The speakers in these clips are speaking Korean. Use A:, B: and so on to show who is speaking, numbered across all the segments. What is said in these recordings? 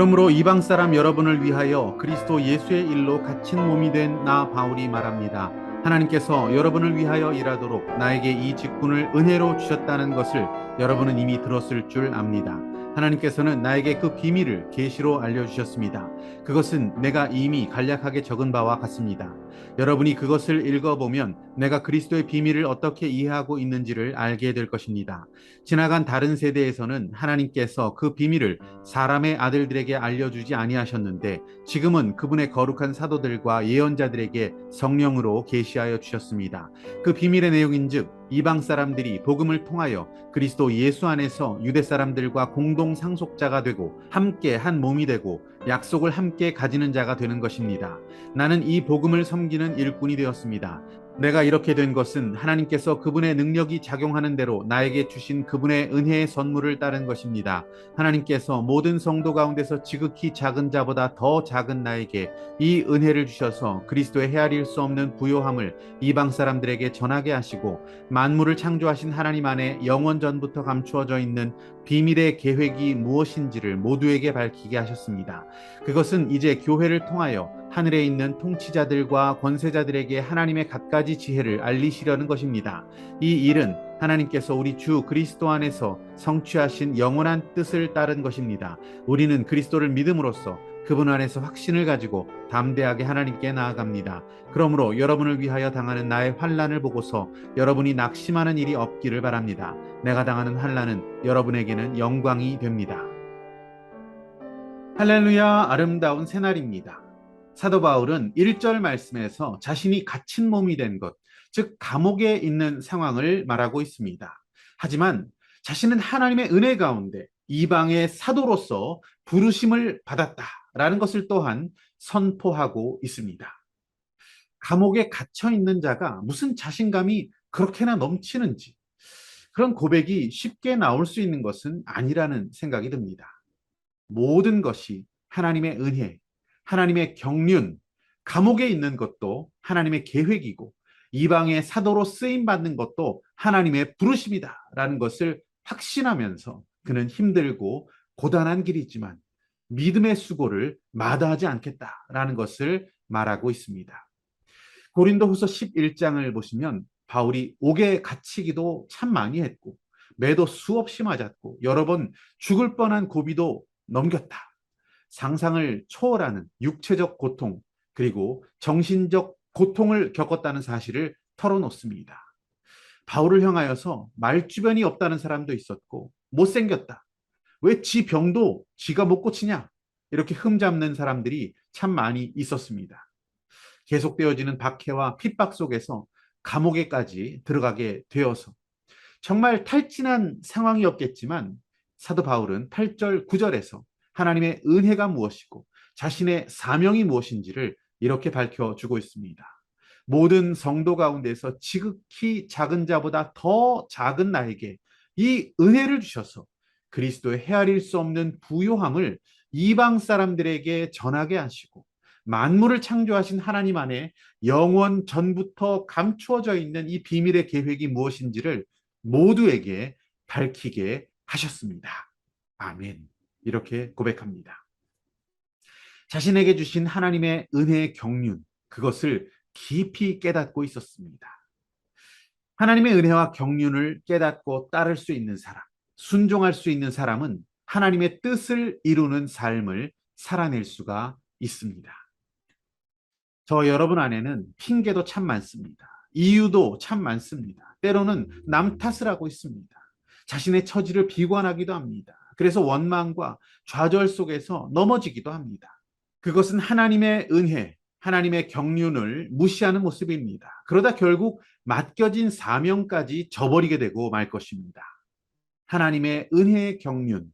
A: 그러므로 이방 사람 여러분을 위하여 그리스도 예수의 일로 갇힌 몸이 된 나 바울이 말합니다. 하나님께서 여러분을 위하여 일하도록 나에게 이 직분을 은혜로 주셨다는 것을 여러분은 이미 들었을 줄 압니다. 하나님께서는 나에게 그 비밀을 계시로 알려주셨습니다. 그것은 내가 이미 간략하게 적은 바와 같습니다. 여러분이 그것을 읽어보면 내가 그리스도의 비밀을 어떻게 이해하고 있는지를 알게 될 것입니다. 지나간 다른 세대에서는 하나님께서 그 비밀을 사람의 아들들에게 알려주지 아니하셨는데 지금은 그분의 거룩한 사도들과 예언자들에게 성령으로 계시하여 주셨습니다. 그 비밀의 내용인즉 이방 사람들이 복음을 통하여 그리스도 예수 안에서 유대 사람들과 공동 상속자가 되고 함께 한 몸이 되고 약속을 함께 가지는 자가 되는 것입니다. 나는 이 복음을 섬기는 일꾼이 되었습니다. 내가 이렇게 된 것은 하나님께서 그분의 능력이 작용하는 대로 나에게 주신 그분의 은혜의 선물을 따른 것입니다. 하나님께서 모든 성도 가운데서 지극히 작은 자보다 더 작은 나에게 이 은혜를 주셔서 그리스도의 헤아릴 수 없는 부요함을 이방 사람들에게 전하게 하시고 만물을 창조하신 하나님 안에 영원 전부터 감추어져 있는 비밀의 계획이 무엇인지를 모두에게 밝히게 하셨습니다. 그것은 이제 교회를 통하여 하늘에 있는 통치자들과 권세자들에게 하나님의 갖가지 지혜를 알리시려는 것입니다. 이 일은 하나님께서 우리 주 그리스도 안에서 성취하신 영원한 뜻을 따른 것입니다. 우리는 그리스도를 믿음으로써 그분 안에서 확신을 가지고 담대하게 하나님께 나아갑니다. 그러므로 여러분을 위하여 당하는 나의 환난을 보고서 여러분이 낙심하는 일이 없기를 바랍니다. 내가 당하는 환난은 여러분에게는 영광이 됩니다. 할렐루야, 아름다운 새날입니다. 사도 바울은 1절 말씀에서 자신이 갇힌 몸이 된 것, 즉 감옥에 있는 상황을 말하고 있습니다. 하지만 자신은 하나님의 은혜 가운데 이방의 사도로서 부르심을 받았다라는 것을 또한 선포하고 있습니다. 감옥에 갇혀 있는 자가 무슨 자신감이 그렇게나 넘치는지 그런 고백이 쉽게 나올 수 있는 것은 아니라는 생각이 듭니다. 모든 것이 하나님의 은혜, 하나님의 경륜, 감옥에 있는 것도 하나님의 계획이고 이방의 사도로 쓰임 받는 것도 하나님의 부르심이다라는 것을 확신하면서 그는 힘들고 고단한 길이지만 믿음의 수고를 마다하지 않겠다라는 것을 말하고 있습니다. 고린도후서 11장을 보시면 바울이 옥에 갇히기도 참 많이 했고 매도 수없이 맞았고 여러 번 죽을 뻔한 고비도 넘겼다. 상상을 초월하는 육체적 고통 그리고 정신적 고통을 겪었다는 사실을 털어놓습니다. 바울을 향하여서 말주변이 없다는 사람도 있었고 못생겼다. 왜 지 병도 지가 못 고치냐? 이렇게 흠잡는 사람들이 참 많이 있었습니다. 계속되어지는 박해와 핍박 속에서 감옥에까지 들어가게 되어서 정말 탈진한 상황이었겠지만 사도 바울은 8절, 9절에서 하나님의 은혜가 무엇이고 자신의 사명이 무엇인지를 이렇게 밝혀주고 있습니다. 모든 성도 가운데서 지극히 작은 자보다 더 작은 나에게 이 은혜를 주셔서 그리스도의 헤아릴 수 없는 부요함을 이방 사람들에게 전하게 하시고 만물을 창조하신 하나님 안에 영원 전부터 감추어져 있는 이 비밀의 계획이 무엇인지를 모두에게 밝히게 하셨습니다. 아멘. 이렇게 고백합니다. 자신에게 주신 하나님의 은혜의 경륜, 그것을 깊이 깨닫고 있었습니다. 하나님의 은혜와 경륜을 깨닫고 따를 수 있는 사람, 순종할 수 있는 사람은 하나님의 뜻을 이루는 삶을 살아낼 수가 있습니다. 저 여러분 안에는 핑계도 참 많습니다. 이유도 참 많습니다. 때로는 남 탓을 하고 있습니다. 자신의 처지를 비관하기도 합니다. 그래서 원망과 좌절 속에서 넘어지기도 합니다. 그것은 하나님의 은혜, 하나님의 경륜을 무시하는 모습입니다. 그러다 결국 맡겨진 사명까지 저버리게 되고 말 것입니다. 하나님의 은혜의 경륜,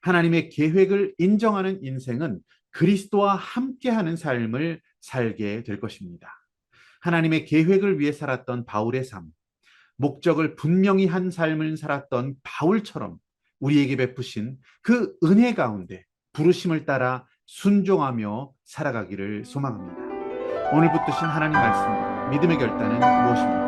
A: 하나님의 계획을 인정하는 인생은 그리스도와 함께하는 삶을 살게 될 것입니다. 하나님의 계획을 위해 살았던 바울의 삶, 목적을 분명히 한 삶을 살았던 바울처럼 우리에게 베푸신 그 은혜 가운데 부르심을 따라 순종하며 살아가기를 소망합니다. 오늘 붙드신 하나님 말씀, 믿음의 결단은 무엇입니까?